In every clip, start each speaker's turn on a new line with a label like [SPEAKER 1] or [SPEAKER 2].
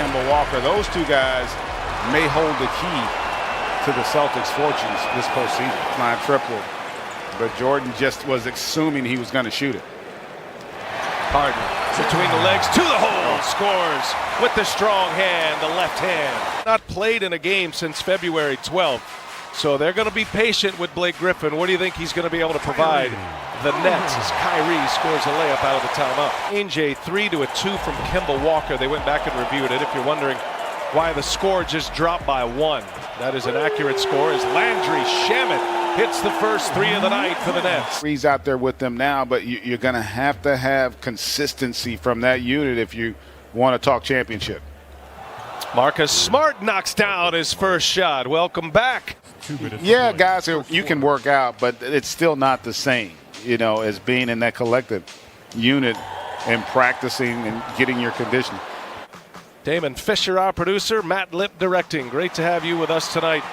[SPEAKER 1] Kemba Walker. Those two guys may hold the key to the Celtics' fortunes this postseason. Line triple, but Jordan just was assuming he was going to shoot it.
[SPEAKER 2] Harden between the legs to the hole, scores with the strong hand, the left hand. Not played in a game since February 12th, so they're going to be patient with Blake Griffin. What do you think he's going to be able to provide the Nets as Kyrie scores a layup out of the timeout? NJ 3-2 from Kemba Walker. They went back and reviewed it. If you're wondering why the score just dropped by 1, that is an accurate score as Landry Shamet hits the first 3 of the night for the Nets.
[SPEAKER 1] He's out there with them now, but you're going to have consistency from that unit if you want to talk championship.
[SPEAKER 2] Marcus Smart knocks down his first shot. Welcome back.
[SPEAKER 1] Yeah, guys, you can work out, but it's still not the same, as being in that collective unit and practicing and getting your condition.
[SPEAKER 2] Damon Fisher, our producer, Matt Lip directing. Great to have you with us tonight.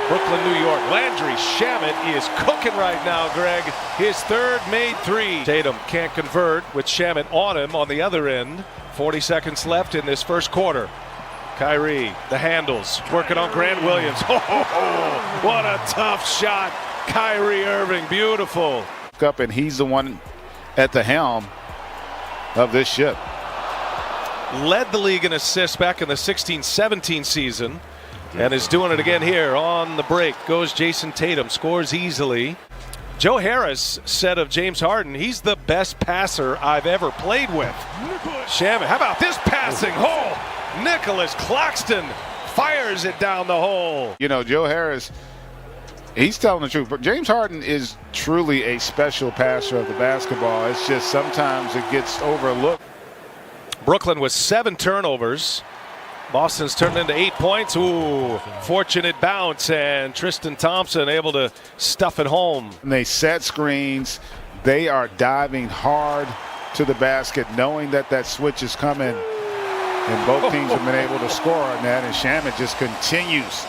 [SPEAKER 2] Brooklyn, New York. Landry Shamet is cooking right now, Greg. His third made 3. Tatum can't convert with Shamet on him on the other end. 40 seconds left in this first quarter. Kyrie, the handles, working on Grant Williams. Oh, what a tough shot. Kyrie Irving, beautiful.
[SPEAKER 1] Up, and he's the one at the helm of this ship.
[SPEAKER 2] Led the league in assists back in the 16-17 season. And is doing it again here on the break. Goes Jason Tatum, scores easily. Joe Harris said of James Harden, he's the best passer I've ever played with. Shamet, how about this passing? Oh, Nicholas Claxton fires it down the hole.
[SPEAKER 1] Joe Harris, he's telling the truth. But James Harden is truly a special passer of the basketball. It's just sometimes it gets overlooked.
[SPEAKER 2] Brooklyn with 7 turnovers. Boston's turned into 8 points. Ooh, fortunate bounce, and Tristan Thompson able to stuff it home.
[SPEAKER 1] And they set screens. They are diving hard to the basket, knowing that switch is coming. And both teams have been able to score on that, and Shamet just continues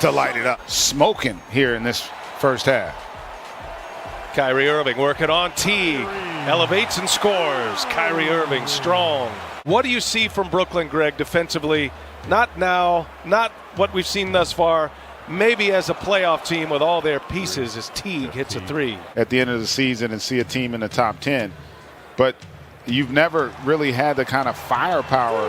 [SPEAKER 1] to light it up. Smoking here in this first half.
[SPEAKER 2] Kyrie Irving working on Teague. Elevates and scores. Kyrie Irving strong. What do you see from Brooklyn, Greg, defensively? Not now, not what we've seen thus far. Maybe as a playoff team with all their pieces as Teague hits a 3.
[SPEAKER 1] At the end of the season and see a team in the top 10. But you've never really had the kind of firepower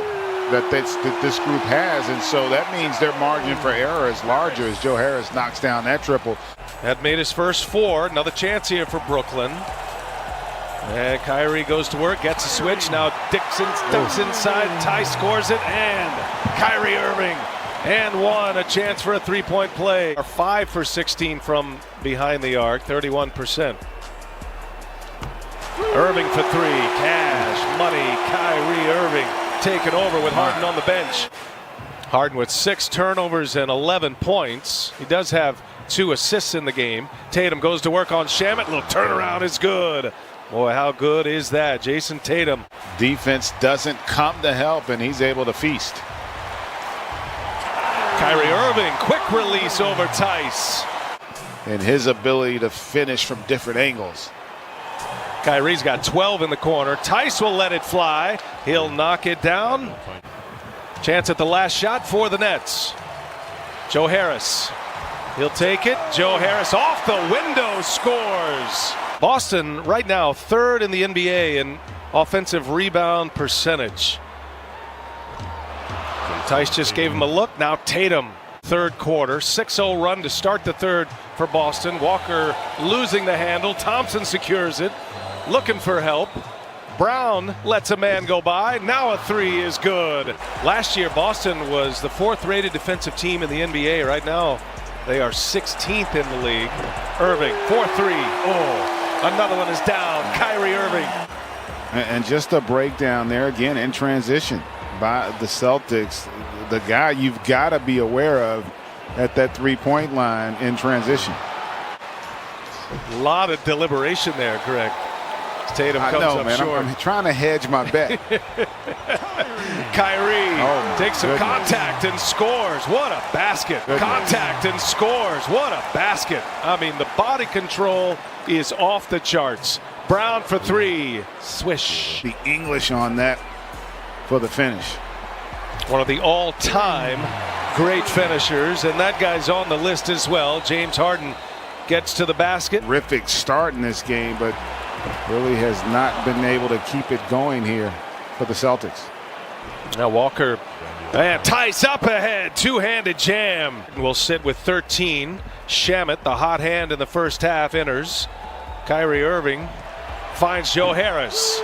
[SPEAKER 1] that this group has. And so that means their margin for error is larger as Joe Harris knocks down that triple.
[SPEAKER 2] That made his first 4. Another chance here for Brooklyn. And Kyrie goes to work, gets a switch. Now Dixon ducks inside. Ty scores it, and Kyrie Irving and 1. A chance for a 3-point play. 5 for 16 from behind the arc, 31%. Irving for 3. Cash, money. Kyrie Irving taken over with Harden on the bench. Harden with 6 turnovers and 11 points. He does have 2 assists in the game. Tatum goes to work on Shamet. Little turnaround is good. Boy, how good is that? Jason Tatum.
[SPEAKER 1] Defense doesn't come to help, and he's able to feast.
[SPEAKER 2] Kyrie Irving, quick release over Tice.
[SPEAKER 1] And his ability to finish from different angles.
[SPEAKER 2] Kyrie's got 12 in the corner. Tice will let it fly. He'll knock it down. Chance at the last shot for the Nets. Joe Harris. He'll take it. Joe Harris off the window, scores. Boston right now 3rd in the NBA in offensive rebound percentage. Tice just gave him a look. Now Tatum, 3rd quarter. 6-0 run to start the 3rd for Boston. Walker losing the handle. Thompson secures it. Looking for help. Brown lets a man go by. Now a 3 is good. Last year, Boston was the 4th rated defensive team in the NBA. Right now, they are 16th in the league. Irving, 4-3. Oh, another one is down. Kyrie Irving.
[SPEAKER 1] And just a breakdown there again in transition by the Celtics. The guy you've got to be aware of at that 3-point line in transition.
[SPEAKER 2] A lot of deliberation there, Greg. Tatum comes up short.
[SPEAKER 1] I'm trying to hedge my bet.
[SPEAKER 2] Kyrie takes some contact and scores. What a basket. Contact and scores. What a basket. I mean, the body control is off the charts. Brown for 3. Swish.
[SPEAKER 1] The English on that for the finish.
[SPEAKER 2] One of the all-time great finishers, and that guy's on the list as well. James Harden gets to the basket.
[SPEAKER 1] Terrific start in this game, but really has not been able to keep it going here for the Celtics.
[SPEAKER 2] Now Walker and ties up ahead. Two-handed jam. Will sit with 13. Shamet, the hot hand in the first half, enters. Kyrie Irving finds Joe Harris.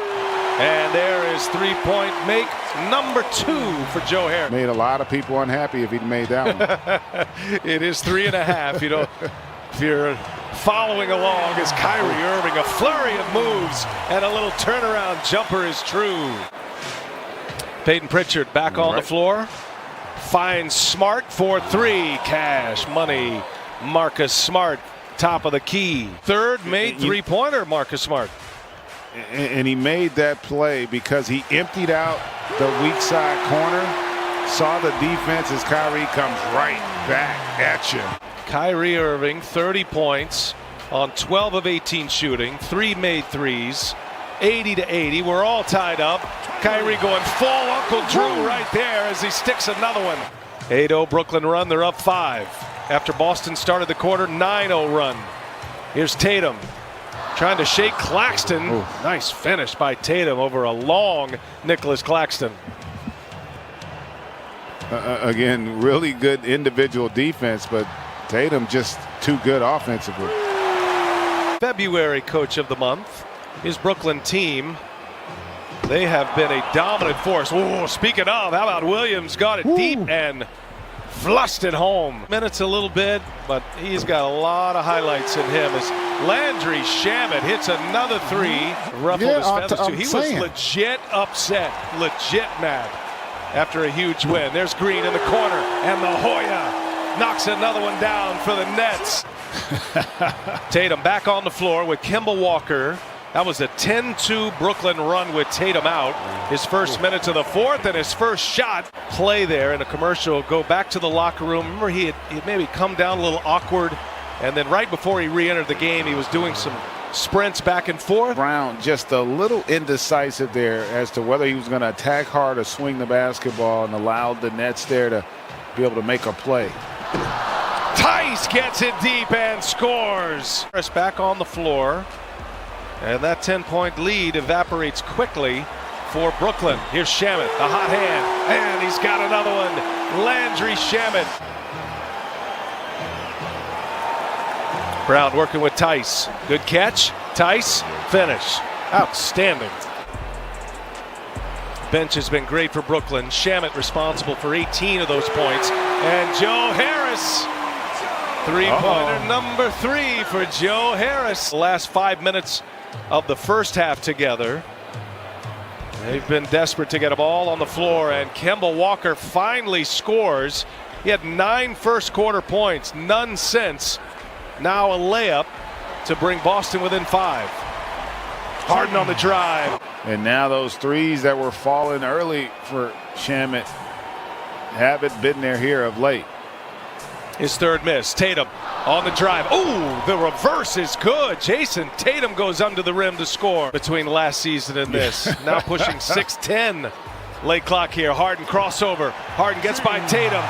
[SPEAKER 2] And there is three-point make number 2 for Joe Harris.
[SPEAKER 1] Made a lot of people unhappy if he'd made that one.
[SPEAKER 2] It is 3.5. You know, if you're following along as Kyrie Irving, a flurry of moves and a little turnaround jumper is true. Peyton Pritchard back on the floor. Finds Smart for 3. Cash money. Marcus Smart, top of the key. Third made three-pointer, Marcus Smart.
[SPEAKER 1] And he made that play because he emptied out the weak side corner, saw the defense as Kyrie comes right back at you.
[SPEAKER 2] Kyrie Irving, 30 points on 12 of 18 shooting, 3 made threes, 80-80. We're all tied up. Kyrie going full Uncle Drew right there as he sticks another one. 8-0 Brooklyn run. They're up 5 after Boston started the quarter. 9-0 run. Here's Tatum trying to shake Claxton. Ooh. Nice finish by Tatum over a long Nicholas Claxton.
[SPEAKER 1] Again, really good individual defense, but Tatum just too good offensively.
[SPEAKER 2] February coach of the month, his Brooklyn team. They have been a dominant force. Oh, speaking of, how about Williams got it deep and flushed it home. Minutes a little bit, but he's got a lot of highlights in him as Landry Shamet hits another 3. Ruffled his feathers too. He was legit upset, legit mad after a huge win. There's Green in the corner, and La Jolla knocks another one down for the Nets. Tatum back on the floor with Kemba Walker. That was a 10-2 Brooklyn run with Tatum out. His first minutes of the fourth and his first shot. Play there in a commercial. Go back to the locker room. Remember he had maybe come down a little awkward. And then right before he re-entered the game, he was doing some sprints back and forth.
[SPEAKER 1] Brown just a little indecisive there as to whether he was going to attack hard or swing the basketball, and allowed the Nets there to be able to make a play.
[SPEAKER 2] Tice gets it deep and scores. Harris back on the floor. And that 10-point lead evaporates quickly for Brooklyn. Here's Shamet, the hot hand, and he's got another one. Landry Shamet. Brown working with Tice. Good catch. Tice, finish. Outstanding. Bench has been great for Brooklyn. Shamet responsible for 18 of those points. And Joe Harris. Three-pointer number 3 for Joe Harris. The last 5 minutes of the first half together. They've been desperate to get a ball on the floor, and Kemba Walker finally scores. He had 9 first quarter points, none since. Now a layup to bring Boston within 5. Harden on the drive.
[SPEAKER 1] And now those threes that were falling early for Shamet haven't been there here of late.
[SPEAKER 2] His third miss. Tatum on the drive. Oh, the reverse is good. Jason Tatum goes under the rim to score between last season and this. Now pushing 6:10. Late clock here. Harden crossover. Harden gets by Tatum.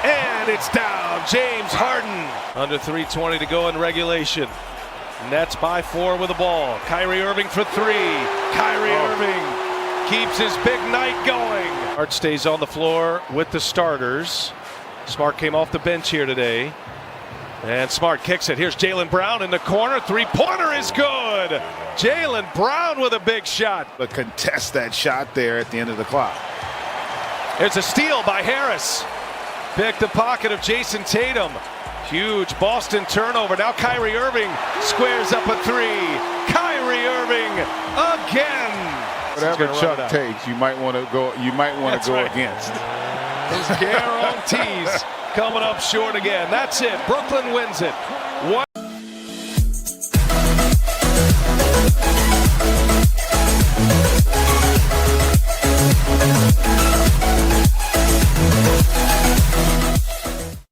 [SPEAKER 2] And it's down. James Harden. Under 3:20 to go in regulation. Nets by 4 with the ball. Kyrie Irving for 3. Kyrie Irving keeps his big night going. Hart stays on the floor with the starters. Smart came off the bench here today. And Smart kicks it. Here's Jaylen Brown in the corner. Three-pointer is good. Jaylen Brown with a big shot.
[SPEAKER 1] But contest that shot there at the end of the clock.
[SPEAKER 2] There's a steal by Harris. Pick the pocket of Jason Tatum. Huge Boston turnover. Now Kyrie Irving squares up a 3. Kyrie Irving again.
[SPEAKER 1] Whatever Chuck takes, you might want to go. You might want to go against.
[SPEAKER 2] Those guarantees coming up short again. That's it. Brooklyn wins it.